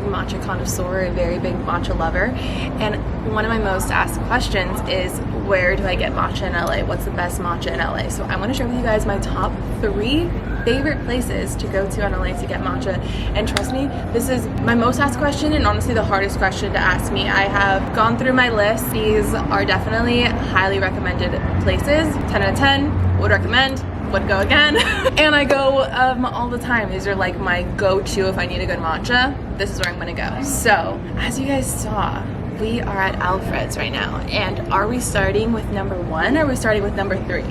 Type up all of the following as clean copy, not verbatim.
Matcha connoisseur, a very big matcha lover, and one of my most asked questions is, where do I get matcha in LA? What's the best matcha in LA? So I'm going to share with you guys my top 3 favorite places to go to in LA to get matcha. And trust me, this is my most asked question and honestly the hardest question to ask me. I have gone through my list. These are definitely highly recommended places. 10 out of 10, would recommend. Would go again. And I go all the time. These are like my go-to if I need a good matcha. This is where I'm gonna go. So as you guys saw, we are at Alfred's right now. And are we starting with number 1 or are we starting with number 3?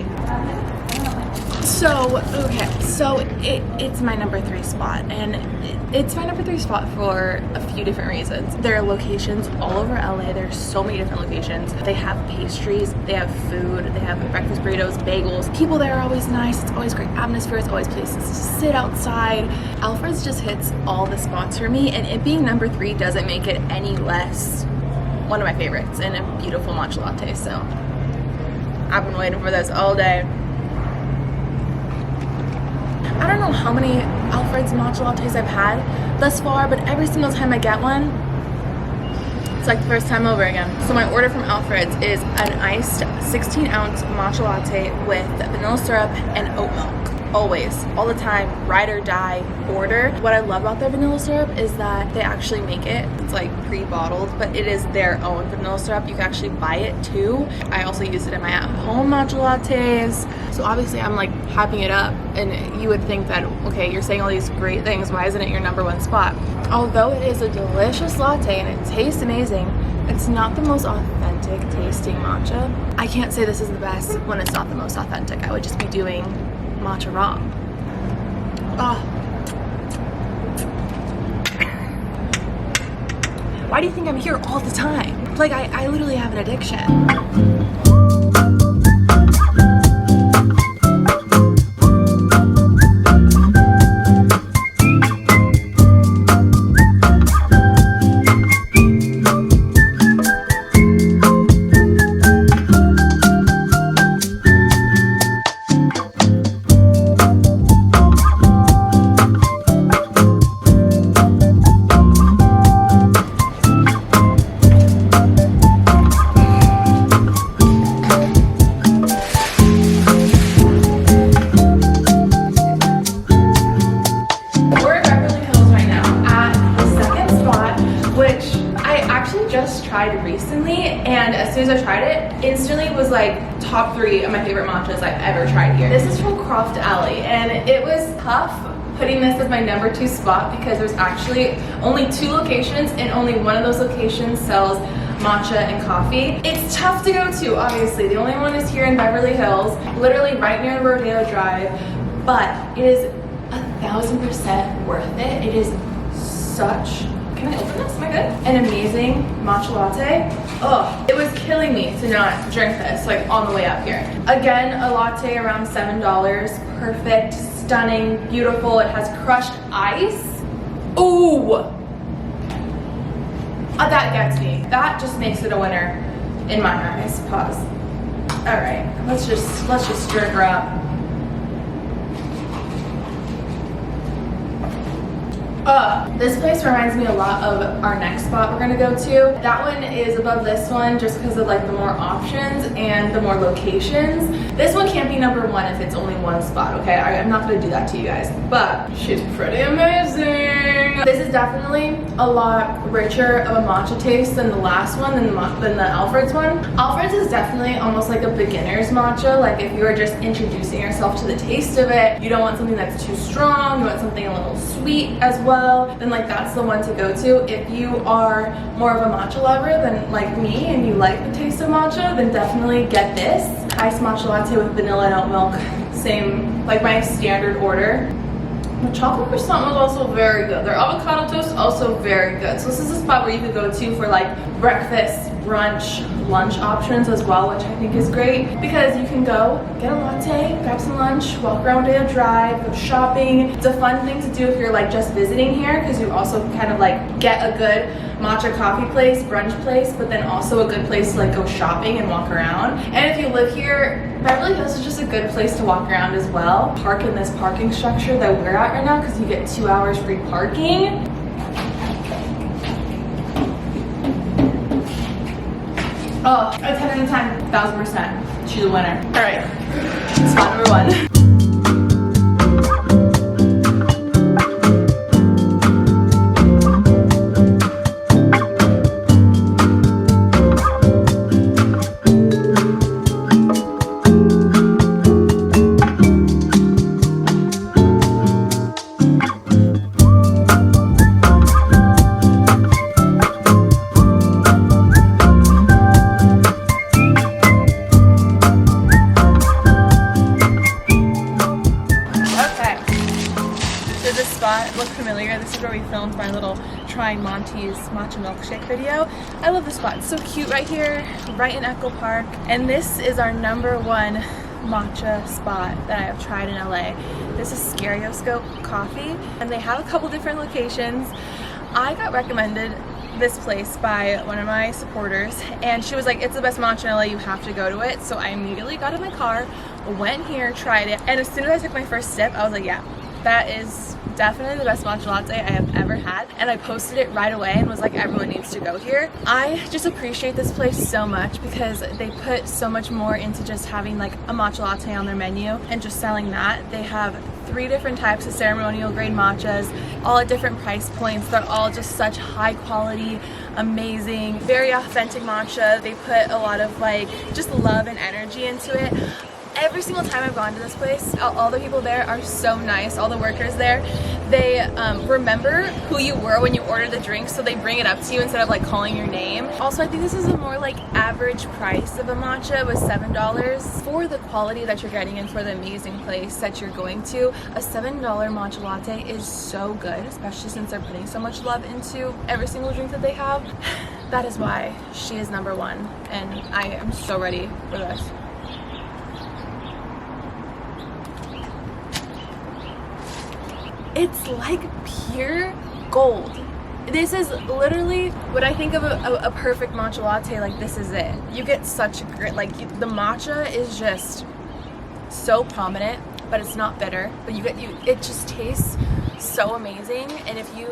So, okay, so it's my number 3 spot, and it's my number 3 spot for a few different reasons. There are locations all over LA. There's so many different locations. They have pastries, they have food, they have breakfast burritos, bagels. People there are always nice. It's always great atmosphere. It's always places to sit outside. Alfred's just hits all the spots for me, and it being number 3 doesn't make it any less one of my favorites, and a beautiful matcha latte. So I've been waiting for this all day. I don't know how many Alfred's matcha lattes I've had thus far, but every single time I get one, it's like the first time over again. So my order from Alfred's is an iced 16-ounce matcha latte with vanilla syrup and oat milk. Always, all the time, ride or die order. What I love about their vanilla syrup is that they actually make it. It's like pre-bottled, but it is their own vanilla syrup. You can actually buy it too. I also use it in my at-home matcha lattes. So obviously I'm like hyping it up, and you would think that, okay, you're saying all these great things, why isn't it your number 1 spot? Although it is a delicious latte and it tastes amazing, it's not the most authentic tasting matcha. I can't say this is the best when it's not the most authentic. I would just be doing matcha wrong. Oh. Why do you think I'm here all the time? Like I literally have an addiction. Recently, and as soon as I tried it, instantly was like top 3 of my favorite matchas I've ever tried here. This is from Croft Alley, and it was tough putting this as my number 2 spot because there's actually only 2 locations, and only one of those locations sells matcha and coffee. It's tough to go to, obviously. The only one is here in Beverly Hills, literally right near the Rodeo Drive, but it is 1000% worth it. It is such, can I open this? Am I good? An amazing matcha latte. Oh, it was killing me to not drink this like on the way up here. Again, a latte around $7. Perfect, stunning, beautiful. It has crushed ice. Ooh, that gets me. That just makes it a winner in my eyes. Pause. All right, let's just drink her up. This place reminds me a lot of our next spot we're gonna go to. That one is above this one just because of like the more options and the more locations. This one can't be number 1 if it's only 1 spot, okay? I'm not gonna do that to you guys, but she's pretty amazing. This is definitely a lot richer of a matcha taste than the last one, than the Alfred's one. Alfred's is definitely almost like a beginner's matcha. Like if you are just introducing yourself to the taste of it, you don't want something that's too strong, you want something a little sweet as well. well, then like that's the one to go to. If you are more of a matcha lover than like me and you like the taste of matcha, then definitely get this. Iced matcha latte with vanilla and oat milk. Same, like my standard order. The chocolate croissant was also very good. Their avocado toast also very good. So this is a spot where you could go to for like breakfast, brunch, lunch options as well, which I think is great because you can go get a latte, grab some lunch, walk around Day of Drive, go shopping. It's a fun thing to do if you're like just visiting here because you also kind of like get a good matcha coffee place, brunch place, but then also a good place to like go shopping and walk around. And if you live here, Beverly Hills is just a good place to walk around as well. Park in this parking structure that we're at right now because you get 2 hours free parking. Oh, a 10 out of 10, 1000%. She's a winner. All right, spot number 1. Look familiar. This is where we filmed my little trying Monty's matcha milkshake video. I love this spot. It's so cute right here, right in Echo Park. And this is our #1 matcha spot that I have tried in LA. This is Stereoscope Coffee, and they have a couple different locations. I got recommended this place by one of my supporters, and she was like, it's the best matcha in LA, you have to go to it. So I immediately got in my car, went here, tried it, and as soon as I took my first sip, I was like, yeah, that is definitely the best matcha latte I have ever had. And I posted it right away and was like, everyone needs to go here. I just appreciate this place so much because they put so much more into just having like a matcha latte on their menu and just selling that. They have 3 different types of ceremonial grade matchas, all at different price points. They're all just such high quality, amazing, very authentic matcha. They put a lot of like just love and energy into it. Every single time I've gone to this place, all the people there are so nice. All the workers there, they remember who you were when you ordered the drink, so they bring it up to you instead of like calling your name. Also, I think this is a more like average price of a matcha with $7 for the quality that you're getting and for the amazing place that you're going to. A $7 matcha latte is so good, especially since they're putting so much love into every single drink that they have. That is why she is #1, and I am so ready for this. It's like pure gold. This is literally what I think of a perfect matcha latte. Like, this is it. You get such a great, like, the matcha is just so prominent, but it's not bitter. But it just tastes so amazing. And if you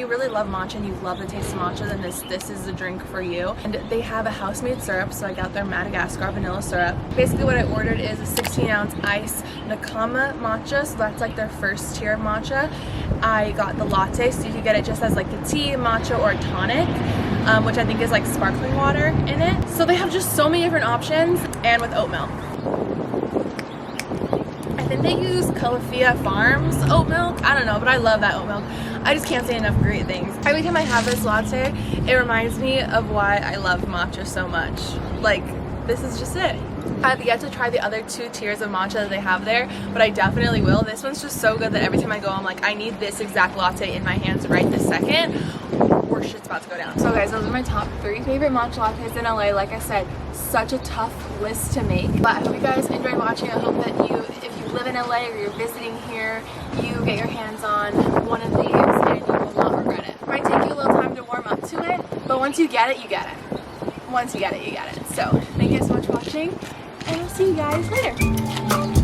really love matcha and you love the taste of matcha, then this is the drink for you. And they have a house-made syrup, so I got their Madagascar vanilla syrup. Basically what I ordered is a 16-ounce ice Nakama matcha, so that's like their first tier of matcha. I got the latte, so you can get it just as like the tea, matcha, or tonic, which I think is like sparkling water in it. So they have just so many different options, and with oat milk. I think they use Califia Farms oat milk. I don't know, but I love that oat milk. I just can't say enough great things. Every time I have this latte, it reminds me of why I love matcha so much. Like, this is just it. I've yet to try the other 2 tiers of matcha that they have there, but I definitely will. This one's just so good that every time I go, I'm like, I need this exact latte in my hands right this second, or shit's about to go down. So guys, those are my top 3 favorite matcha lattes in LA. Like I said, such a tough list to make, but I hope you guys enjoyed watching. I hope that if you live in LA or you're visiting here, you get your hands on one of these and you will not regret it. It might take you a little time to warm up to it, but once you get it, you get it. Once you get it, you get it. So thank you so much for watching, and I'll see you guys later.